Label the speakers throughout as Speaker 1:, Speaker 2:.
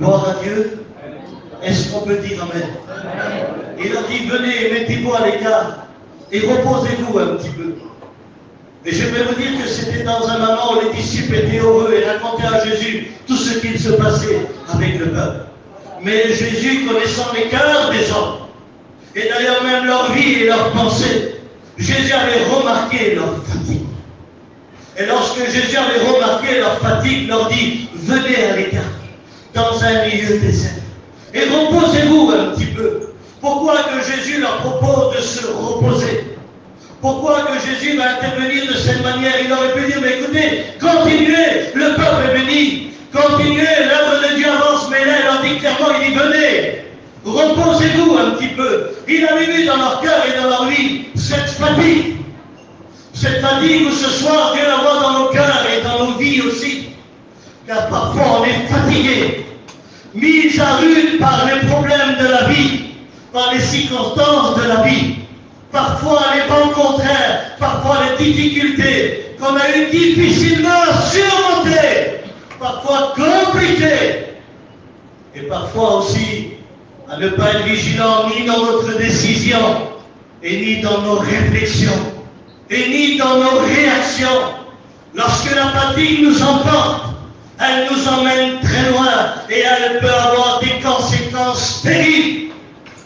Speaker 1: Gloire à Dieu. Est-ce qu'on peut dire Amen? Il a dit, venez, mettez-vous à l'écart et reposez-vous un petit peu. Et je vais vous dire que c'était dans un moment où les disciples étaient heureux et racontaient à Jésus tout ce qu'il se passait avec le peuple. Mais Jésus, connaissant les cœurs des hommes, et d'ailleurs même leur vie et leurs pensées, Jésus avait remarqué leur fatigue. Et lorsque Jésus avait remarqué leur fatigue, leur dit, venez à l'écart, dans un milieu désert, et reposez-vous un petit peu. Pourquoi que Jésus leur propose de se reposer? Pourquoi que Jésus va intervenir de cette manière? Il aurait pu dire, mais écoutez, continuez, le peuple est béni, continuez, l'œuvre de Dieu avance, mais là, il leur dit clairement, il dit, venez, reposez-vous un petit peu. Il avait vu dans leur cœur et dans leur vie cette fatigue où ce soir, Dieu la voit dans nos cœurs et dans nos vies aussi. Car parfois, on est fatigué, mis à rude par les problèmes de la vie, par les circonstances de la vie. Parfois les vents contraires, parfois les difficultés qu'on a eu difficilement à surmonter, parfois compliquées, et parfois aussi à ne pas être vigilant ni dans notre décision, et ni dans nos réflexions, et ni dans nos réactions. Lorsque la fatigue nous emporte, elle nous emmène très loin, et elle peut avoir des conséquences terribles.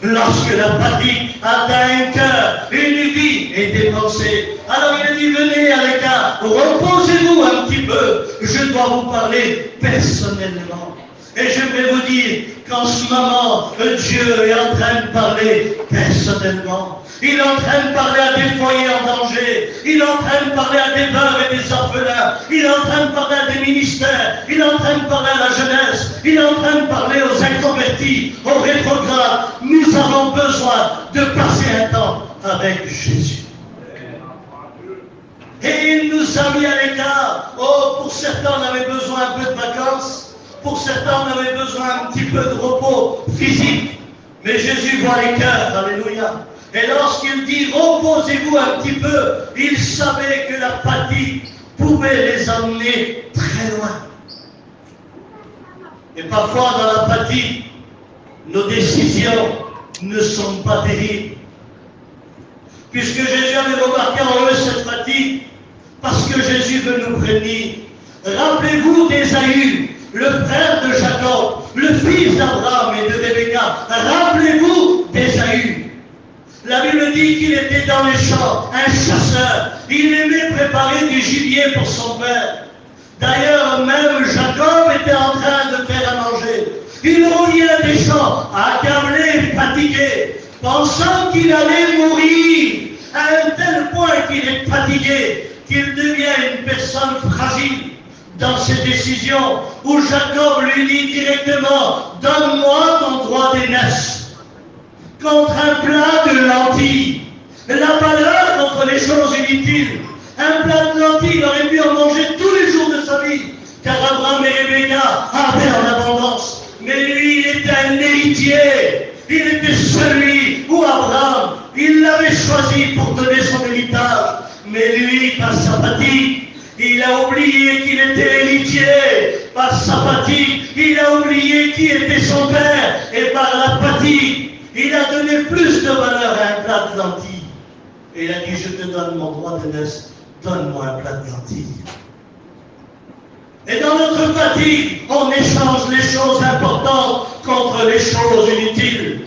Speaker 1: Lorsque la fatigue atteint un cœur, une vie et des pensées, alors il a dit, venez à l'écart, reposez-vous un petit peu, je dois vous parler personnellement. Et je vais vous dire qu'en ce moment, Dieu est en train de parler personnellement. Il est en train de parler à des foyers en danger. Il est en train de parler à des veuves et des orphelins. Il est en train de parler à des ministères. Il est en train de parler à la jeunesse. Il est en train de parler aux inconvertis, aux rétrogrades. Nous avons besoin de passer un temps avec Jésus. Et il nous a mis à l'écart. Oh, pour certains, on avait besoin un peu de vacances. Pour certains, on avait besoin un petit peu de repos physique. Mais Jésus voit les cœurs. Alléluia. Et lorsqu'il dit reposez-vous un petit peu, il savait que la fatigue pouvait les emmener très loin. Et parfois dans la fatigue, nos décisions ne sont pas terribles. Puisque Jésus avait remarqué en eux cette fatigue, parce que Jésus veut nous prévenir. Rappelez-vous d'Ésaü, le frère de Jacob, le fils d'Abraham et de Rebecca. Rappelez-vous d'Ésaü. La Bible dit qu'il était dans les champs, un chasseur. Il aimait préparer du gibier pour son père. D'ailleurs, même Jacob était en train de faire à manger. Il revient des champs, accablé, fatigué, pensant qu'il allait mourir, à un tel point qu'il est fatigué, qu'il devient une personne fragile dans ses décisions, où Jacob lui dit directement, donne-moi ton droit d'aînesse. Contre un plat de lentilles, la valeur contre les choses inutiles. Un plat de lentilles, il aurait pu en manger tous les jours de sa vie, car Abraham et Rebecca avaient en abondance. Mais lui, il était un héritier. Il était celui où Abraham, il l'avait choisi pour donner son héritage. Mais lui, par sa fatigue, il a oublié qu'il était héritier. Par sa fatigue, il a oublié qui était son père. Et par la fatigue, il a donné plus de valeur à un plat de lentilles. Et il a dit, je te donne mon droit d'aînesse, donne-moi un plat de lentilles. Et dans notre fatigue, on échange les choses importantes contre les choses inutiles.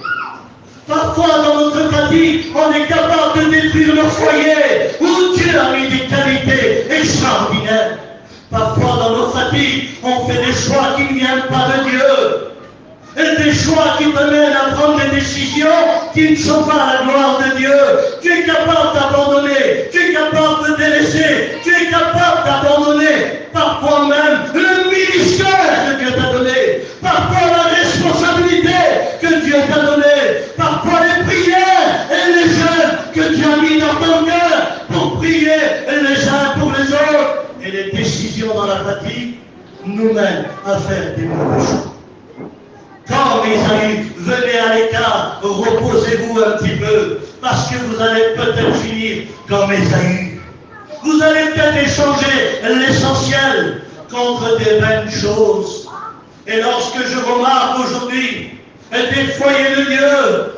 Speaker 1: Parfois, dans notre fatigue, on est capable de détruire nos foyers, où Dieu a mis des qualités extraordinaires. Parfois, dans nos fatigues, on fait des choix qui ne viennent pas de Dieu. Et des choix qui te mènent à prendre des décisions qui ne sont pas à la gloire de Dieu. Tu es capable d'abandonner, tu es capable de délaisser, tu es capable d'abandonner parfois même le ministère que Dieu t'a donné, parfois la responsabilité que Dieu t'a donnée, parfois les prières et les jeûnes que Dieu a mis dans ton cœur pour prier les uns pour les autres. Et les décisions dans la fatigue nous mènent à faire des mauvais choix. Quand Ésaü, venez à l'écart, reposez-vous un petit peu, parce que vous allez peut-être finir comme Ésaü. Vous allez peut-être échanger l'essentiel contre des vaines choses. Et lorsque je remarque aujourd'hui des foyers de Dieu,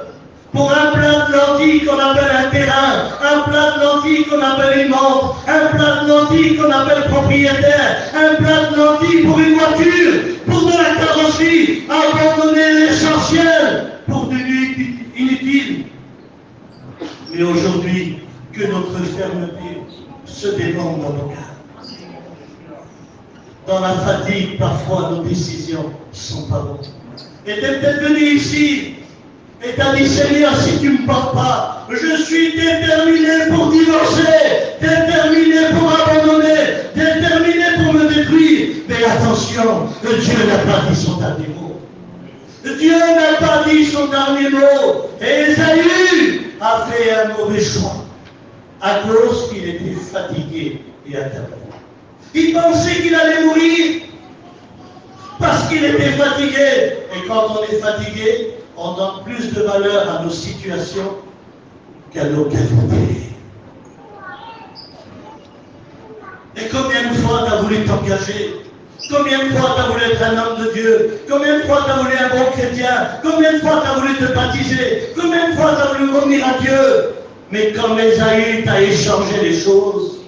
Speaker 1: pour un plat de lentilles qu'on appelle un terrain, un plat de lentilles qu'on appelle une montre, un plat de lentilles qu'on appelle propriétaire, un plat de lentilles pour une voiture, pour de la carrosserie, abandonner l'essentiel pour du inutile. Mais aujourd'hui, que notre fermeté se démonte dans nos cœurs. Dans la fatigue, parfois, nos décisions ne sont pas bonnes. Et tu es peut-être venu ici et tu as dit, Seigneur, si tu ne me portes pas, je suis déterminé pour divorcer, déterminé pour abandonner, déterminé pour me détruire. Mais attention, Dieu n'a pas dit son dernier mot. Dieu n'a pas dit son dernier mot. Et Ésaü a fait un mauvais choix à cause qu'il était fatigué et accablé. Il pensait qu'il allait mourir parce qu'il était fatigué. Et quand on est fatigué, on donne plus de valeur à nos situations qu'à nos qualités. Et combien de fois tu as voulu t'engager? Combien de fois tu as voulu être un homme de Dieu? Combien de fois tu as voulu être un bon chrétien? Combien de fois tu as voulu te baptiser? Combien de fois tu as voulu revenir à Dieu? Mais comme Ésaü t'a échangé les choses,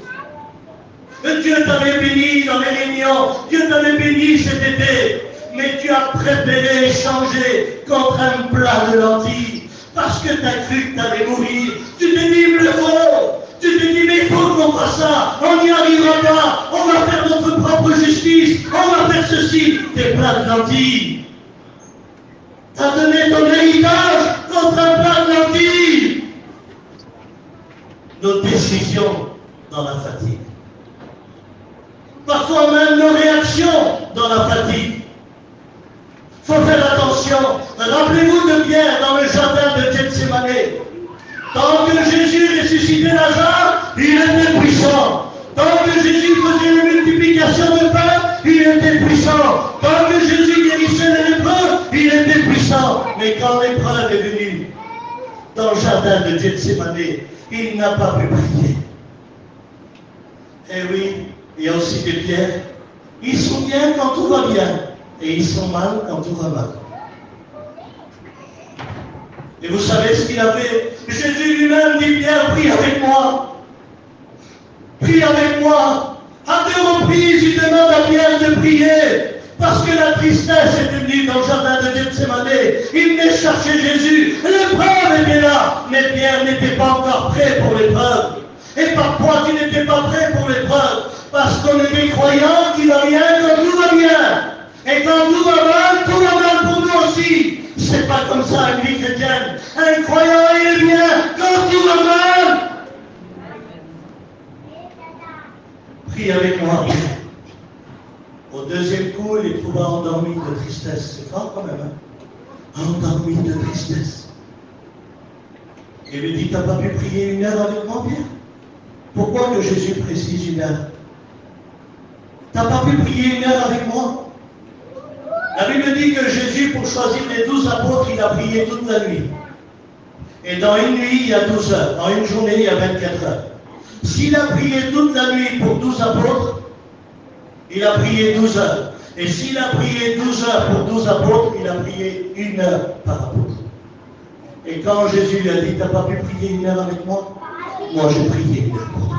Speaker 1: Dieu t'avait béni dans les réunions, Dieu t'avait béni cet été, mais tu as préféré échanger contre un plat de lentilles parce que tu as cru que tu allais mourir. Tu t'es dit, il me le faut. Tu t'es dit, mais il faut qu'on fasse ça. On n'y arrivera pas. On va faire notre propre justice. On va faire ceci. Des plats de lentilles. Tu as donné ton héritage contre un plat de lentilles. Nos décisions dans la fatigue. Parfois même nos réactions dans la fatigue. Il faut faire attention. Rappelez-vous de Pierre dans le jardin de Gethsémane. Tant que Jésus ressuscitait Lazare, il était puissant. Tant que Jésus faisait la multiplication de pain, il était puissant. Tant que Jésus guérissait les lépreux, il était puissant. Mais quand l'épreuve est venue dans le jardin de Gethsémane, il n'a pas pu prier. Eh oui, il y a aussi des pierres. Ils sont bien quand tout va bien. Et ils sont mal quand tout va mal. Et vous savez ce qu'il a fait? Jésus lui-même dit, Pierre, prie avec moi. Prie avec moi. À 2 reprises, il demande à Pierre de prier. Parce que la tristesse était venue dans le jardin de Gethsémane. Il venait chercher Jésus. L'épreuve était là. Mais Pierre n'était pas encore prêt pour l'épreuve. Et parfois, tu n'étais pas prêt pour l'épreuve. Parce qu'on est des croyants qui va bien quand tout va bien. Et quand tout va mal pour nous aussi. C'est pas comme ça une vie chrétienne. Un croyant est bien quand tout va mal. Prie avec moi. Au 2e coup, il est trouva endormi de tristesse. C'est fort quand même, hein? Endormi de tristesse. Il lui dit, t'as pas pu prier 1 heure avec moi, Pierre? Pourquoi que Jésus précise 1 heure? T'as pas pu prier 1 heure avec moi? La Bible dit que Jésus, pour choisir les 12 apôtres, il a prié toute la nuit. Et dans une nuit, il y a 12 heures. Dans une journée, il y a 24 heures. S'il a prié toute la nuit pour 12 apôtres, il a prié 12 heures. Et s'il a prié 12 heures pour 12 apôtres, il a prié 1 heure par apôtre. Et quand Jésus lui a dit, t'as pas pu prier 1 heure avec moi? Moi, j'ai prié 1 heure pour toi.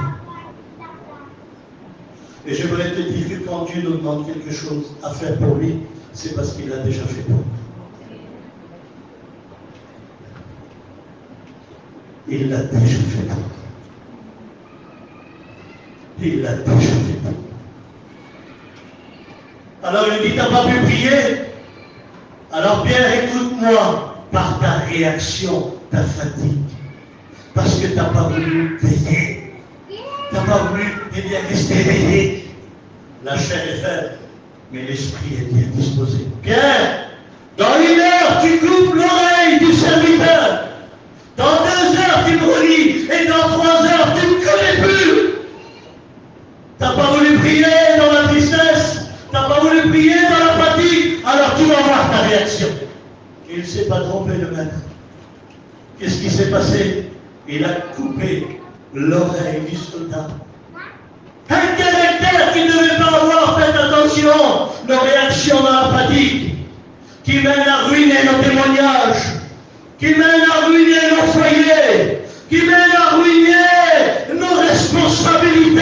Speaker 1: Et j'aimerais te dire que quand Dieu nous demande quelque chose à faire pour lui, c'est parce qu'il l'a déjà fait pour nous. Il l'a déjà fait pour nous. Il l'a déjà fait pour nous. Alors il dit, t'as pas pu prier? Alors Pierre, écoute-moi par ta réaction, ta fatigue. Parce que t'as pas voulu veiller. T'as pas voulu rester éveillé. La chair est faible. Mais l'esprit est bien disposé. Pierre, dans 1 heure, tu coupes l'oreille du serviteur. Dans 2 heures, tu me relis. Et dans 3 heures, tu ne me connais plus. Tu n'as pas voulu prier dans la tristesse. Tu n'as pas voulu prier dans la fatigue. Alors tu vas voir ta réaction. Il ne s'est pas trompé le maître. Qu'est-ce qui s'est passé? Il a coupé l'oreille du soldat. Un caractère qu'il ne devait pas avoir, faites attention. attention, nos réactions dans la fatigue, qui mènent à ruiner nos témoignages, qui mènent à ruiner nos foyers, qui mènent à ruiner nos responsabilités.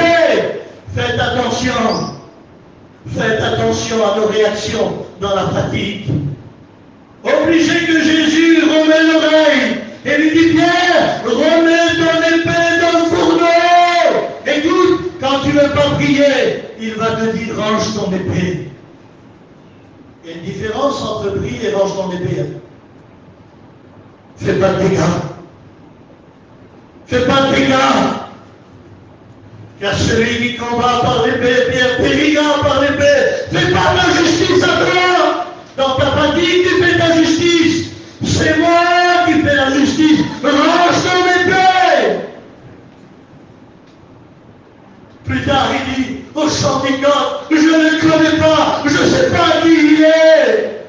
Speaker 1: Faites attention à nos réactions dans la fatigue. Obligé que Jésus remet l'oreille et lui dit: Pierre, remets ton épée dans le fourneau. Écoute, quand tu ne veux pas prier, il va te dire: range ton épée. Il y a une différence entre prier et range ton épée. Fais pas de dégâts. Fais pas de dégâts. Car celui qui combat par l'épée, Pierre, périra par l'épée. Fais pas de justice à toi. Dans ta fatigue, tu fais ta justice. C'est moi qui fais la justice. Range ton épée. Plus tard, il dit au chant des cordes: je ne le connais pas, je ne sais pas qui il est.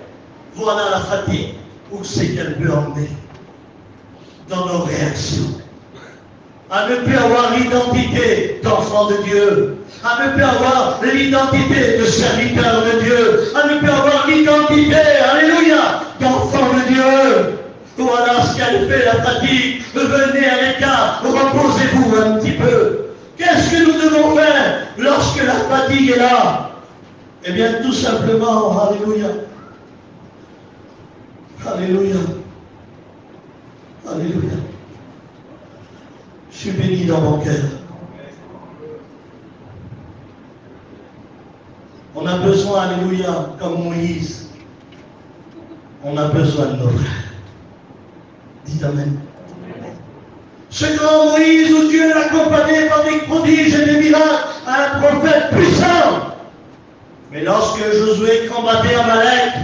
Speaker 1: Voilà la fatigue, où c'est qu'elle peut emmener dans nos réactions. À ne plus avoir l'identité d'enfant de Dieu, à ne plus avoir l'identité de serviteur de Dieu, à ne plus avoir l'identité, alléluia, d'enfant de Dieu. Voilà ce qu'elle fait la fatigue. Venez à l'écart, reposez-vous un petit peu. Qu'est-ce que nous devons faire lorsque la fatigue est là? Eh bien, tout simplement, alléluia, alléluia, alléluia. Je suis béni dans mon cœur. On a besoin, alléluia, comme Moïse. On a besoin de nos frères. Dites Amen. Ce grand Moïse où Dieu l'a accompagné par des prodiges et des miracles, un prophète puissant. Mais lorsque Josué combattait Amalek,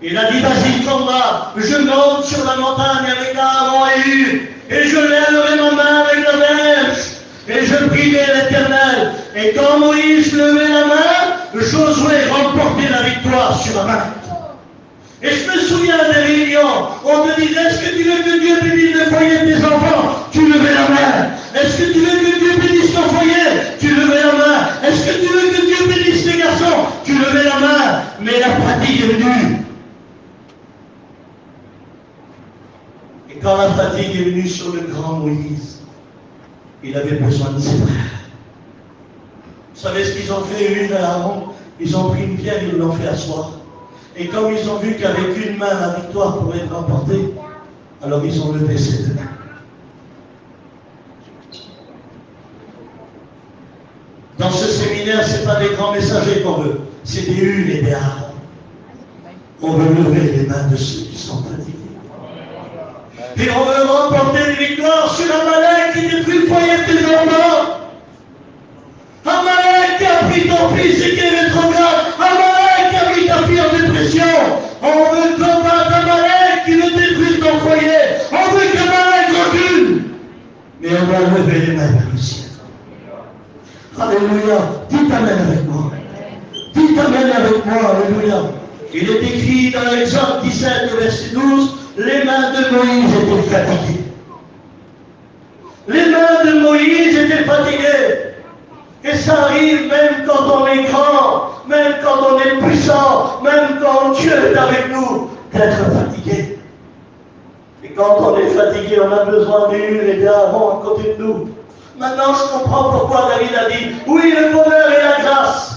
Speaker 1: il a dit: vas-y, combat, je monte sur la montagne avec Aaron et Hur, et je lèverai ma main avec la verge, et je prierai l'Éternel. Et quand Moïse levait la main, Josué remportait la victoire sur Amalek. Et je me souviens des réunions, on te disait: est-ce que tu veux que Dieu bénisse le foyer de tes enfants? Tu levais la main. Est-ce que tu veux que Dieu bénisse ton foyer? Tu levais la main. Est-ce que tu veux que Dieu bénisse tes garçons? Tu levais la main. Mais la fatigue est venue. Et quand la fatigue est venue sur le grand Moïse, il avait besoin de ses frères. Vous savez ce qu'ils ont fait, Hur et Aaron? Ils ont pris une pierre, ils l'ont fait asseoir. Et comme ils ont vu qu'avec une main, la victoire pourrait être remportée, alors ils ont levé ces deux mains. Dans ce séminaire, ce n'est pas des grands messagers qu'on veut, c'est des Hur et des Aaron. On veut lever les mains de ceux qui sont fatigués. Et on veut remporter les victoires sur Amalek qui détruit le foyer de tes enfants. Amalek qui a pris ton fils et qui est rétrograde. Amalek qui a pris ta fille en dépression. On veut combattre Amalek qui veut détruire ton foyer. On veut qu'Amalek recule. Mais on va lever les mains vers le ciel. Alléluia. Dites Amen avec moi. Dites Amen avec moi. Alléluia. Il est écrit dans l'Exode 17, verset 12, les mains de Moïse étaient fatiguées. Les mains de Moïse étaient fatiguées. Et ça arrive même quand on est grand, même quand on est puissant, même quand Dieu est avec nous, d'être fatigué. Et quand on est fatigué, on a besoin d'Hur et d'Aaron à côté de nous. Maintenant, je comprends pourquoi David a dit: oui, le bonheur et la grâce.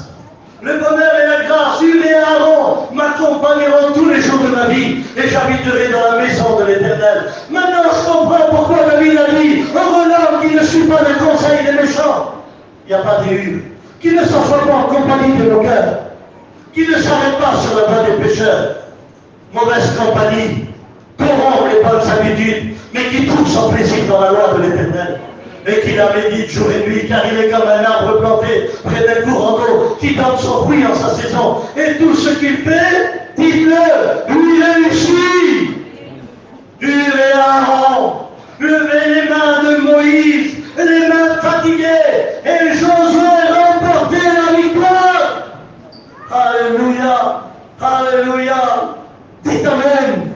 Speaker 1: Le bonheur et la grâce, Hur et Aaron m'accompagneront tous les jours de ma vie et j'habiterai dans la maison de l'Éternel. Maintenant, je comprends pourquoi David a dit: heureux l'homme qui ne suit pas le conseil des méchants. Il n'y a pas d'Hur, qui ne s'assoit pas en compagnie de nos cœurs, qui ne s'arrête pas sur la voie des pécheurs. Mauvaise compagnie, corrompt les bonnes habitudes, mais qui trouve son plaisir dans la loi de l'Éternel. Et qui la médite jour et nuit, car il est comme un arbre planté près d'un courant d'eau qui donne son fruit en sa saison. Et tout ce qu'il fait, dites-le, lui réussit. Hur et Aaron, levez les mains de Moïse, les mains fatiguées, et Josué remportait la victoire. Alléluia, alléluia. Dites Amen.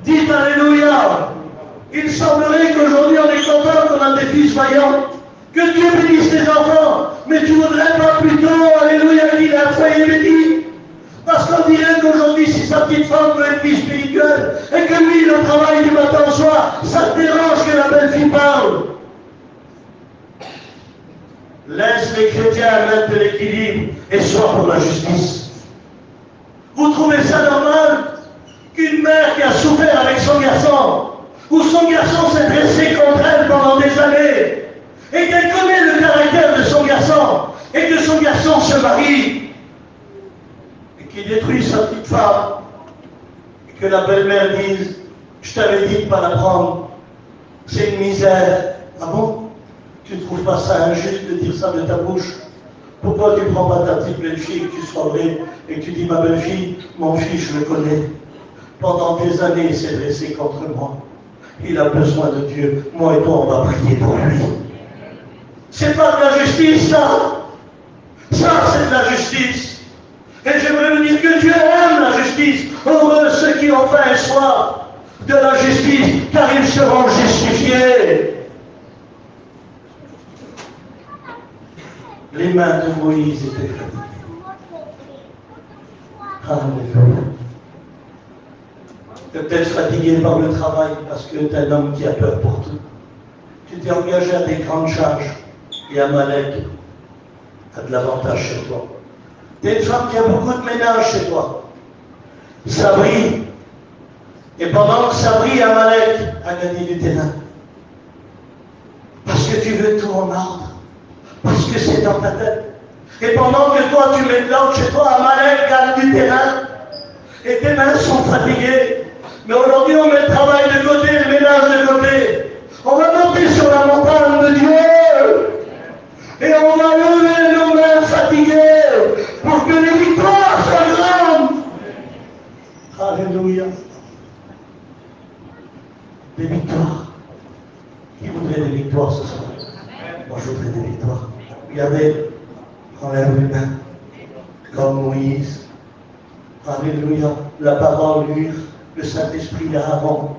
Speaker 1: Dites Alléluia. Il semblerait qu'aujourd'hui on est content qu'on a des fils vaillants. Que Dieu bénisse les enfants. mais tu voudrais pas plutôt, alléluia, qu'il ait un foyer béni? Parce qu'on dirait qu'aujourd'hui, si sa petite femme veut être vie spirituelle, et que lui, le travail du matin au soir, ça te dérange que la belle fille parle. Laisse les chrétiens mettre de l'équilibre et sois pour la justice. Vous trouvez ça normal qu'une mère qui a souffert avec son garçon, où son garçon s'est dressé contre elle pendant des années, et qu'elle connaît le caractère de son garçon, et que son garçon se marie, et qu'il détruit sa petite femme, et que la belle-mère dise « Je t'avais dit de ne pas la prendre, c'est une misère. » Ah bon? Tu ne trouves pas ça injuste de dire ça de ta bouche? Pourquoi tu ne prends pas ta petite belle-fille, que tu sois vrai, et que tu dis « Ma belle-fille, mon fils, je le connais. Pendant des années, il s'est dressé contre moi. Il a besoin de Dieu. Moi et toi, on va prier pour lui. » C'est pas de la justice, ça. Ça, c'est de la justice. Et j'aimerais vous dire que Dieu aime la justice. Heureux ceux qui ont faim et soif de la justice, car ils seront justifiés. Les mains de Moïse étaient fatiguées. Alléluia. Tu es peut-être fatigué par le travail parce que tu es un homme qui a peur pour tout. Tu t'es engagé à des grandes charges et Amalek a de l'avantage chez toi. Tu es une femme qui a beaucoup de ménage chez toi. Ça brille. Et pendant que ça brille, Amalek a gagné du terrain. Parce que tu veux tout en ordre. Parce que c'est dans ta tête. Et pendant que toi tu mets de l'ordre chez toi, Amalek gagne du terrain. Et tes mains sont fatiguées. Mais aujourd'hui on met le travail de côté, le ménage de côté. On va monter sur la montagne de Dieu. Et on va lever nos mains fatiguées pour que les victoires soient grandes. Alléluia. Des victoires. Qui voudrait des victoires ce soir? Moi je voudrais des victoires. Regardez, on lève les mains, comme Moïse. Alléluia. La parole lure, le Saint-Esprit d'Aaron,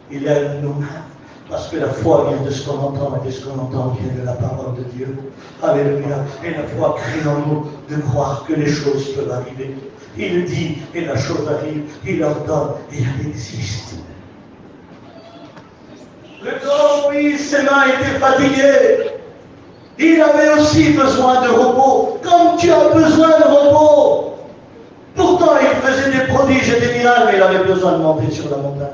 Speaker 1: il est nos mains. Parce que la foi vient de ce qu'on entend, et de ce qu'on entend vient de la parole de Dieu. Alléluia. Et la foi crée en nous de croire que les choses peuvent arriver. Il dit, et la chose arrive, il ordonne, et elle existe. Le grand Moïse, ses mains étaient fatiguées. Il avait aussi besoin de repos, comme tu as besoin de repos. Pourtant, il faisait des prodiges et des miracles, mais il avait besoin de monter sur la montagne.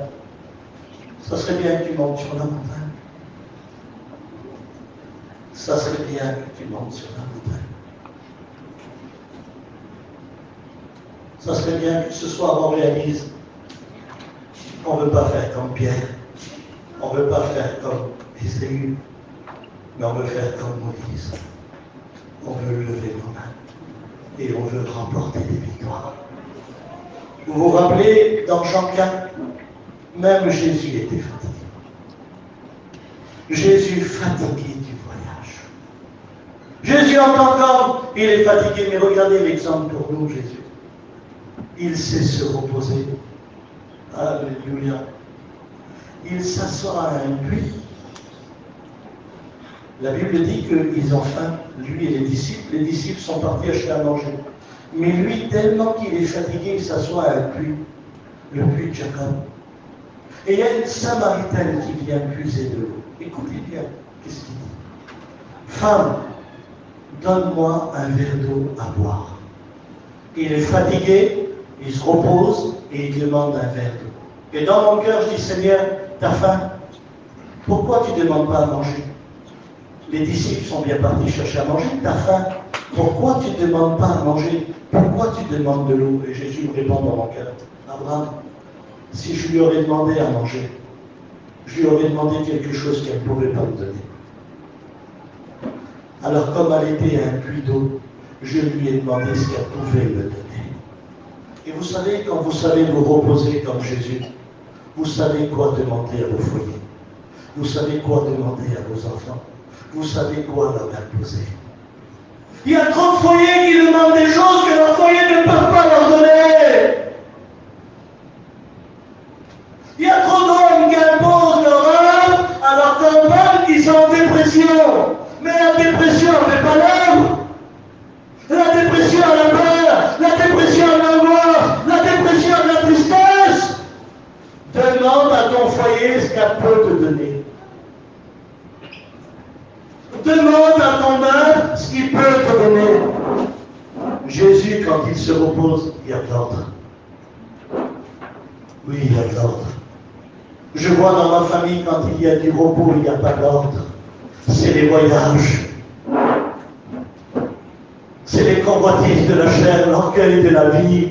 Speaker 1: Ça serait bien que tu montes sur la montagne. Ça serait bien que tu montes sur la montagne. Ça serait bien que ce soir on réalise qu'on ne veut pas faire comme Pierre, on ne veut pas faire comme Ésaü, mais on veut faire comme Moïse. On veut lever nos mains et on veut remporter des victoires. Vous vous rappelez, dans Jean 4, même Jésus était fatigué. Jésus fatigué du voyage. Jésus en tant qu'homme, il est fatigué, mais regardez l'exemple pour nous, Jésus. Il sait se reposer. Alléluia. Il s'assoit à un puits. La Bible dit qu'ils ont faim, lui et les disciples sont partis acheter à manger. Mais lui, tellement qu'il est fatigué, il s'assoit à un puits, le puits de Jacob. Et il y a une Samaritaine qui vient puiser de l'eau. Écoutez bien, qu'est-ce qu'il dit? Femme, donne-moi un verre d'eau à boire. Il est fatigué, il se repose et il demande un verre d'eau. Et dans mon cœur, je dis, Seigneur, t'as faim? Pourquoi tu ne demandes pas à manger? Les disciples sont bien partis chercher à manger, t'as faim. Pourquoi tu ne demandes pas à manger? Pourquoi tu demandes de l'eau? Et Jésus me répond dans mon cœur, Abraham, si je lui aurais demandé à manger, je lui aurais demandé quelque chose qu'elle ne pouvait pas me donner. Alors comme elle était à un puits d'eau, je lui ai demandé ce qu'elle pouvait me donner. Et vous savez, quand vous savez vous reposer comme Jésus, vous savez quoi demander à vos foyers. Vous savez quoi demander à vos enfants. Vous savez quoi leur imposer. Il y a trop de foyers qui demandent des choses que leurs foyers ne peuvent pas leur donner. Il y a trop d'hommes qui imposent leur âme alors qu'un peuple qui sont en dépression. Mais la dépression ne fait pas l'homme. La dépression a la peur, la dépression a l'angoisse, la dépression a la tristesse. Demande à ton foyer ce qu'elle peut te donner. Demande à ton œuvre ce qu'il peut te donner. Jésus, quand il se repose, il y a de l'ordre. Oui, il y a de l'ordre. Je vois dans ma famille, quand il y a du repos, il n'y a pas d'ordre. C'est les voyages. C'est les convoitises de la chair, l'orgueil de la vie,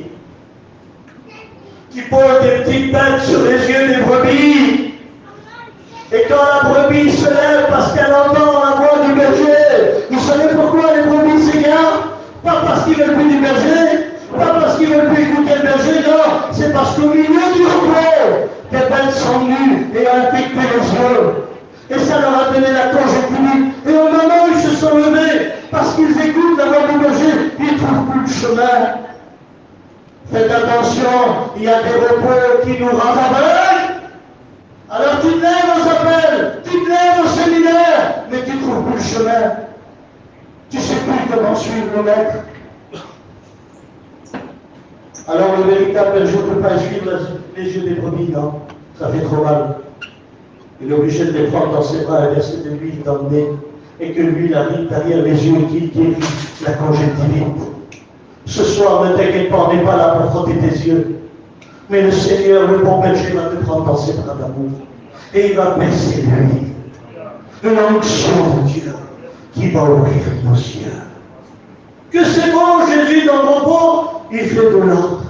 Speaker 1: qui posent des petites bêtes sur les yeux des brebis. Et quand la brebis se lève parce qu'elle entend la voix du berger, vous savez pourquoi les brebis s'égarent? Pas parce qu'ils veulent plus du berger, pas parce qu'ils veulent plus écouter le berger, non, c'est parce qu'au milieu du repos, des bêtes sont venues et ont infecté les yeux. Et ça leur a donné la conjonctivite. Et au moment où ils se sont levés, parce qu'ils écoutent la voix du berger, ils ne trouvent plus de chemin. Faites attention, il y a des repos qui nous rendent aveugles. Alors tu te lèves aux appels, tu te lèves au séminaire, mais tu ne trouves plus le chemin. Tu ne sais plus comment suivre le maître. Alors le véritable berger ne peut pas suivre les yeux des brebis, non, ça fait trop mal. Il est obligé de les prendre dans ses bras et verser de l'huile dans le nez, et que l'huile arrive derrière les yeux et qu'il guérit la conjonctivite. Ce soir, ne t'inquiète pas, on n'est pas là pour frotter tes yeux. Mais le Seigneur, le bon berger, va te prendre dans ses bras d'amour. Et il va baisser l'huile. L'onction de Dieu qui va ouvrir nos yeux. Que c'est bon, Jésus, dans le repos, il fait de l'ordre.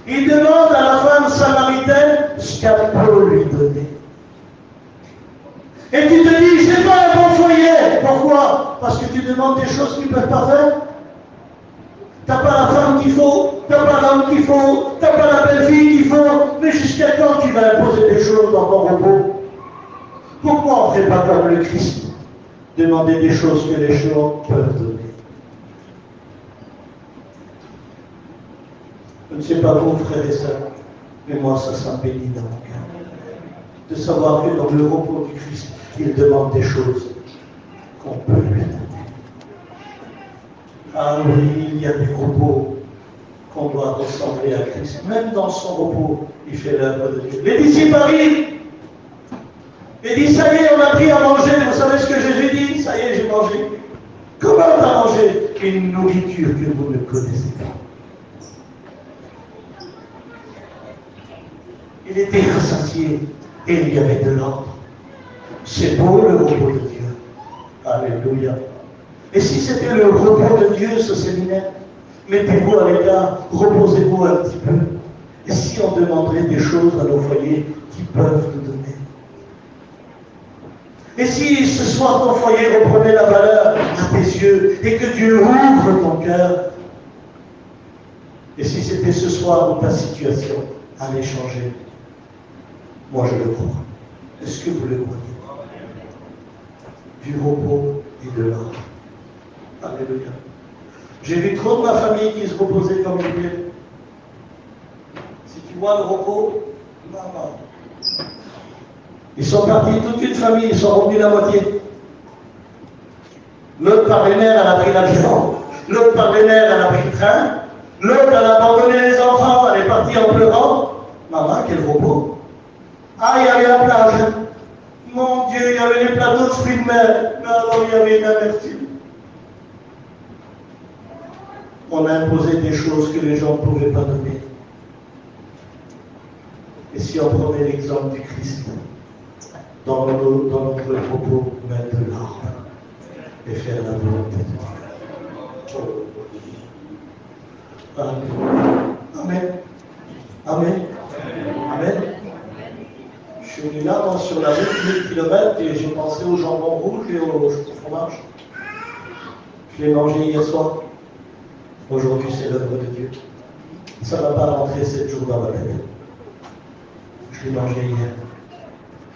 Speaker 1: Il demande à la femme samaritaine ce qu'elle peut lui donner. Et tu te dis, je n'ai pas un bon foyer. Pourquoi? Parce que tu demandes des choses qu'ils ne peuvent pas faire. Tu n'as pas la femme qu'il faut, tu n'as pas l'homme qu'il faut, tu n'as pas la belle-fille qu'il faut. Mais jusqu'à quand tu vas imposer des choses dans ton repos? Pourquoi on ne fait pas comme le Christ? Demander des choses que les choses peuvent donner. Je ne sais pas vous, frères et sœurs, mais moi, ça bénit dans mon cœur. De savoir que dans le repos du Christ, il demande des choses qu'on peut lui donner. Ah oui, il y a des repos qu'on doit ressembler à Christ. Même dans son repos, il fait l'œuvre de Dieu. Les disciples arrivent. Il dit, ça y est, on a pris à manger. Vous savez ce que Jésus dit? Ça y est, j'ai mangé. Comment tu as mangé? Une nourriture que vous ne connaissez pas. Il était rassasié et il y avait de l'ordre. C'est beau le repos de Dieu. Alléluia. Et si c'était le repos de Dieu, ce séminaire, mettez-vous à l'écart, reposez-vous un petit peu. Et si on demanderait des choses à nos foyers qui peuvent nous donner? Et si ce soir ton foyer reprenait la valeur à tes yeux et que Dieu ouvre ton cœur? Et si c'était ce soir où ta situation allait changer? Moi je le crois. Est-ce que vous le croyez? Du repos et de l'ordre. Alléluia. J'ai vu trop de ma famille qui se reposait comme une ville. Si tu vois le repos, maman. Ils sont partis, toute une famille, ils sont revenus la moitié. L'autre par les nerfs, elle a pris l'avion. L'autre par les nerfs, elle a pris le train. L'autre, elle a abandonné les enfants, elle est partie en pleurant. Maman, quel repos. Ah, il y avait la plage. Mon Dieu, il y avait les plateaux de fruits de mer. Mais alors, il y avait une amertume. On a imposé des choses que les gens ne pouvaient pas donner. Et si on prenait l'exemple du Christ, dans notre repos, mettre de l'ordre et faire la volonté de Dieu. Amen. Amen. Amen. Je suis venu là, sur la route, 1000 km, et j'ai pensé au jambon rouge et au fromage. Je l'ai mangé hier soir. Aujourd'hui, c'est l'œuvre de Dieu. Ça ne va pas rentrer 7 jours dans ma tête. Je l'ai mangé hier.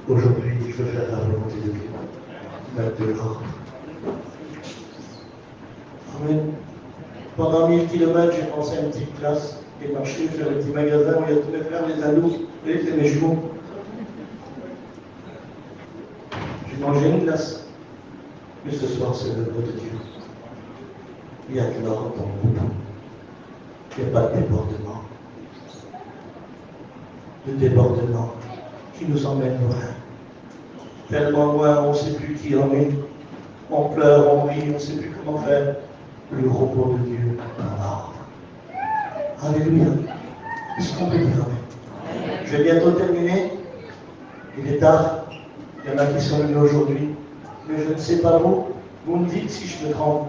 Speaker 1: Aujourd'hui, je veux faire la volonté de Dieu. Mettre de l'ordre. Amen. Pendant 1000 km, j'ai pensé à une petite classe, j'ai marché, faire un petit magasin où il y a tous mes frères, les ados, vous voyez, c'est mes jumeaux. J'ai mangé une glace. Mais ce soir, c'est l'œuvre de Dieu. Il y a de l'ordre dans le groupe. Il n'y a pas de débordement. Le débordement qui nous emmène loin. Tellement loin, on ne sait plus qui en est. On pleure, on rit, on ne sait plus comment faire. Le repos de Dieu dans l'ordre. Alléluia. Est-ce qu'on peut dire amen? Je vais bientôt terminer. Il est tard. Il y en a qui sont venus aujourd'hui. Mais je ne sais pas vous. Vous me dites si je me trompe.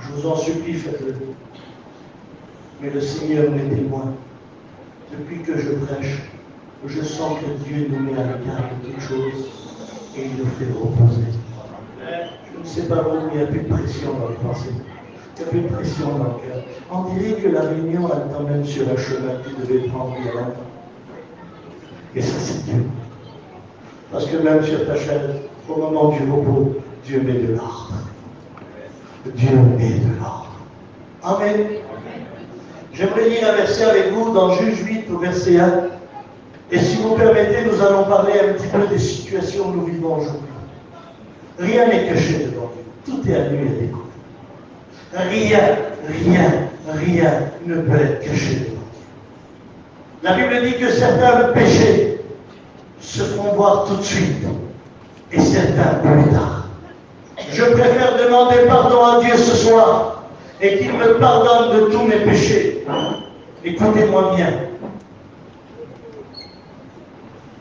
Speaker 1: Je vous en supplie, faites-le. Mais le Seigneur m'est témoin. Depuis que je prêche, je sens que Dieu nous met à l'écart de quelque chose et il nous fait reposer. Je ne sais pas vous, mais il n'y a plus de pression dans les pensées. Il n'y a plus de pression dans le cœur. On dirait que la réunion, elle t'emmène sur un chemin que tu devais prendre il y a longtemps. Et ça, c'est Dieu. Parce que même sur ta chaise, au moment du repos, Dieu met de l'ordre. Dieu met de l'ordre. Amen. J'aimerais lire un verset avec vous dans Juge 8 au verset 1. Et si vous permettez, nous allons parler un petit peu des situations que nous vivons aujourd'hui. Rien n'est caché devant Dieu. Tout est à nu et à découvert. Rien ne peut être caché devant Dieu. La Bible dit que certains péchés se font voir tout de suite et certains plus tard. Je préfère demander pardon à Dieu ce soir et qu'il me pardonne de tous mes péchés. Écoutez-moi bien.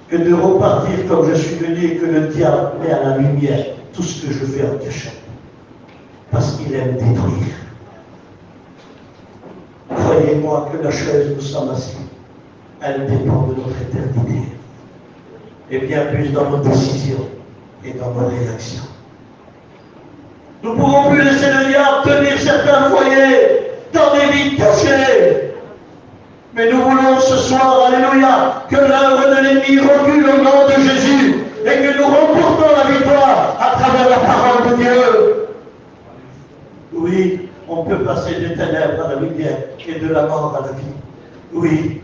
Speaker 1: Que de repartir comme je suis venu et que le diable met à la lumière tout ce que je fais en cachette. Parce qu'il aime détruire. Croyez-moi que la chaise où nous sommes assis, elle dépend de notre éternité. Et bien plus dans nos décisions et dans nos réactions. Nous ne pouvons plus laisser le diable tenir certains foyers dans des vies cachées. Mais nous voulons ce soir, alléluia, que l'œuvre de l'ennemi recule au nom de Jésus et que nous remportons la victoire à travers la parole de Dieu. Oui, on peut passer des ténèbres à la lumière et de la mort à la vie. Oui,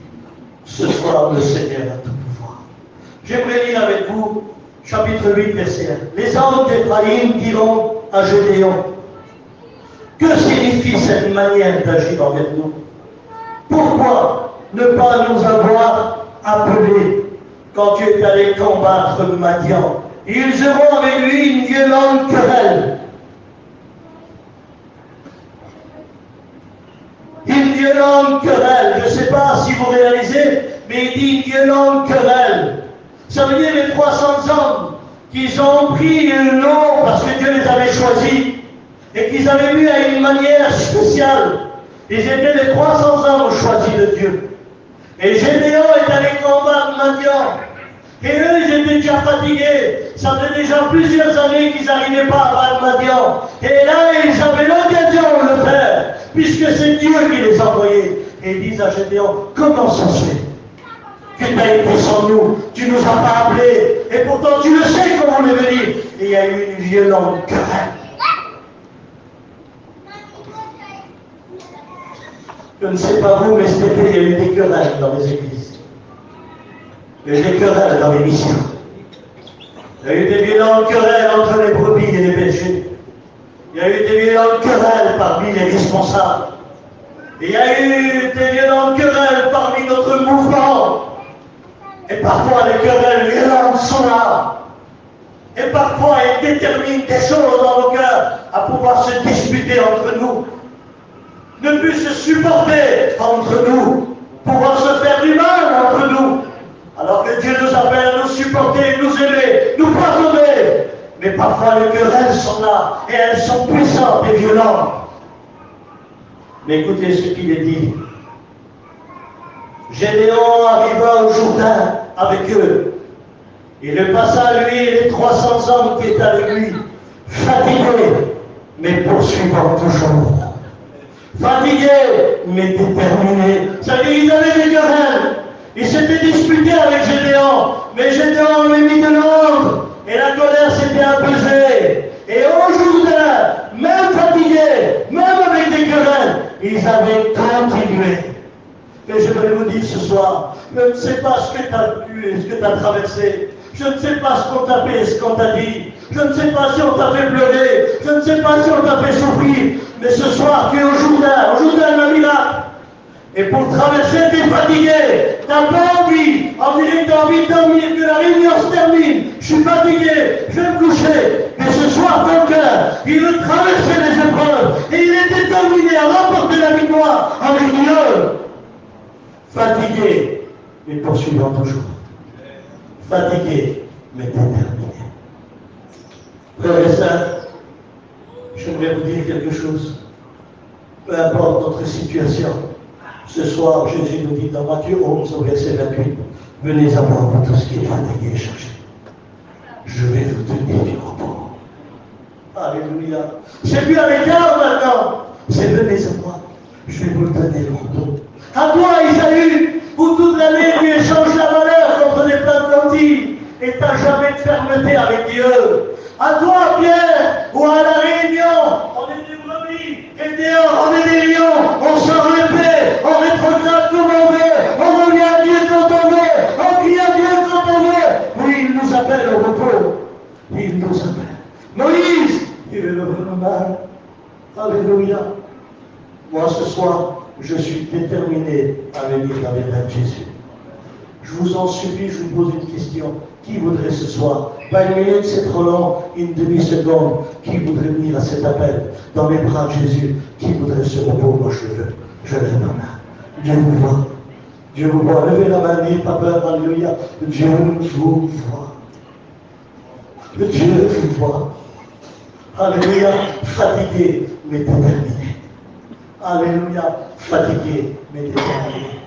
Speaker 1: ce soir le Seigneur a tout pouvoir. J'aimerais lire avec vous chapitre 8, verset 1. Les hommes d'Éphraïm diront à Gédéon: que signifie cette manière d'agir envers nous? Pourquoi ne pas nous avoir appelés quand tu es allé combattre Madian? Ils auront avec lui une violente querelle. Une violente querelle. Je ne sais pas si vous réalisez, mais il dit une violente querelle. Ça veut dire les 300 hommes qu'ils ont pris le nom parce que Dieu les avait choisis et qu'ils avaient vu à une manière spéciale. Ils étaient les 300 hommes choisis de Dieu. Et Gédéon est allé combattre Madian. Et eux, ils étaient déjà fatigués. Ça faisait déjà plusieurs années qu'ils n'arrivaient pas à battre Madian. Et là, ils avaient l'occasion de le faire, puisque c'est Dieu qui les envoyait. Et ils disent à Gédéon: comment ça se fait que tu as été sans nous? Tu ne nous as pas appelés. Et pourtant, tu le sais qu'on voulait venir. Et il y a eu une violente querelle. Je ne sais pas vous, mais cet été, il y a eu des querelles dans les églises. Il y a eu des querelles dans les missions. Il y a eu des violentes querelles entre les brebis et les bergers. Il y a eu des violentes querelles parmi les responsables. Il y a eu des violentes querelles parmi notre mouvement. Et parfois, les querelles violentes sont là. Et parfois, elles déterminent des choses dans nos cœurs à pouvoir se disputer entre nous. Ne plus se supporter entre nous, pouvoir se faire du mal entre nous, alors que Dieu nous appelle à nous supporter, nous aimer, nous pardonner. Mais parfois les querelles sont là, et elles sont puissantes et violentes. Mais écoutez ce qu'il est dit. Gédéon arriva au Jourdain avec eux. Il le passa à lui et les 300 hommes qui étaient avec lui, fatigués, mais poursuivant toujours. Fatigués, mais déterminés. Ça veut dire qu'ils avaient des querelles. Ils s'étaient disputés avec Gédéon, mais Gédéon lui mis de l'ordre, et la colère s'était apaisée. Et au Jourdain, même fatigués, même avec des querelles, ils avaient continué. Mais je vais vous dire ce soir, je ne sais pas ce que tu as vu et ce que tu as traversé. Je ne sais pas ce qu'on t'a fait, ce qu'on t'a dit. Je ne sais pas si on t'a fait pleurer. Je ne sais pas si on t'a fait souffrir. Mais ce soir, tu es au Jourdain, le miracle. Et pour traverser, tu es fatigué. Tu n'as pas envie. On dirait que tu as envie de dormir, que la réunion se termine. Je suis fatigué, je vais me coucher. Mais ce soir, ton cœur, il veut traverser les épreuves. Et il est déterminé à remporter la victoire avec Dieu. Fatigué, mais poursuivant toujours. Fatigué, mais déterminé. Frères et sœurs, j'aimerais vous dire quelque chose. Peu importe notre situation, ce soir, Jésus nous dit dans Matthieu 11, au verset 28, venez à moi, vous tous qui êtes fatigués et chargés. Je vais vous donner du repos. Alléluia. C'est plus à l'écart maintenant. C'est venez à moi. Je vais vous donner le repos. À toi, Isaïe, où toute l'année tu échanges la valeur contre des plantes lentilles et tu n'as jamais de fermeté avec Dieu. À toi, Pierre, ou à la Réunion, on est des brebis, et dehors, on est des lions, on sort l'épée, on rétrograde comme on veut, on revient à Dieu quand on veut, on crie à Dieu quand on veut. Oui, il nous appelle au repos. Il nous appelle. Moïse, il est le mal. Alléluia. Moi, ce soir, je suis déterminé à venir dans les mains de Jésus. Je vous en supplie, je vous pose une question. Qui voudrait ce soir, pas une minute, c'est trop long, une demi-seconde, qui voudrait venir à cet appel dans les bras de Jésus? Qui voudrait ce repos? Moi, je lève ma main. Dieu vous voit. Dieu vous voit. Levez la main, n'ayez pas peur, alléluia. Dieu vous voit. Dieu vous voit. Alléluia. Fatigué, mais déterminé. Alléluia. Fatigué, mais déterminé.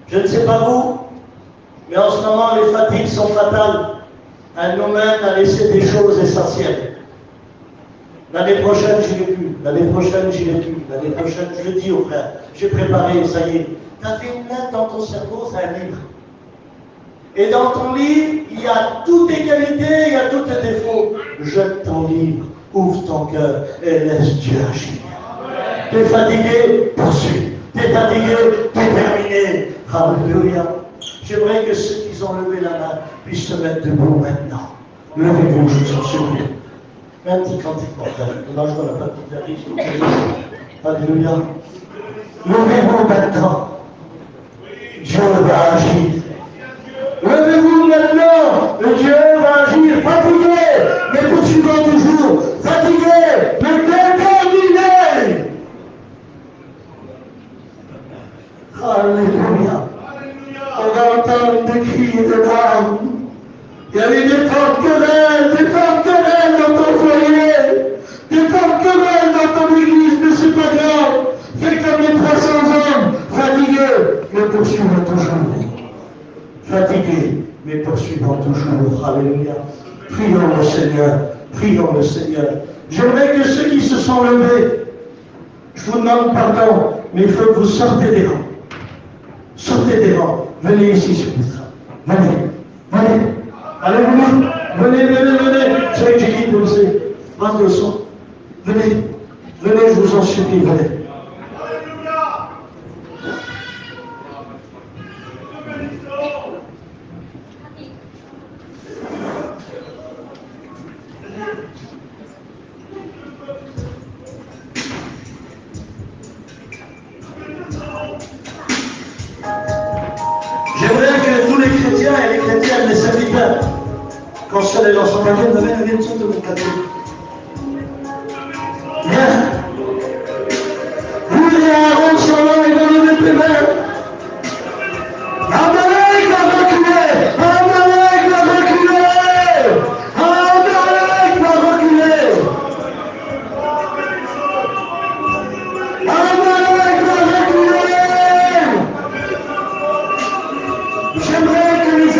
Speaker 1: Je ne sais pas vous, mais en ce moment, les fatigues sont fatales. Elles nous mènent à laisser des choses essentielles. L'année prochaine, je n'irai plus. L'année prochaine, je n'irai plus. L'année prochaine, je le dis aux frères, j'ai préparé, ça y est. Tu as fait une lettre dans ton cerveau, c'est un livre. Et dans ton livre, il y a toutes tes qualités, il y a tous tes défauts. Jette ton livre, ouvre ton cœur et laisse Dieu agir. Tu es fatigué, poursuis. Tu es fatigué, déterminé. Alléluia. J'aimerais que ceux qui ont levé la main puissent se mettre debout maintenant. Levez-vous, je vous en supplie. Un petit cantique, mon frère. Non, je vois la petite arrive. Alléluia. Levez-vous maintenant. Dieu va agir. Levez-vous maintenant. Dieu va agir. Fatigué, mais poursuivant toujours. Fatigué, mais déterminé. Alléluia. On va entendre des cris et des larmes. Il y avait des temps de querelles dans ton foyer, des temps de querelles dans ton église, mais c'est pas grave. Fais comme les 300 hommes, fatigués, mais poursuivant toujours. Fatigués, mais poursuivant toujours. Alléluia. Prions le Seigneur, prions le Seigneur. J'aimerais que ceux qui se sont levés, je vous demande pardon, mais il faut que vous sortez des rangs. Sortez des rangs. Venez ici, s'il vous plaît. Venez. Alléluia. Venez. C'est que j'ai dit de vous prendre le son. Venez, je vous en supplie, venez. J'aimerais que tous les chrétiens et les chrétiennes, les serviteurs, quand je serai dans son paquet, viennent sur de mon cadeau. Viens. Vous et Aaron sont là, ils vont lever tes mains. Amalek va reculer. Amalek va reculer. Amalek va reculer. Amalek va reculer. J'aimerais que les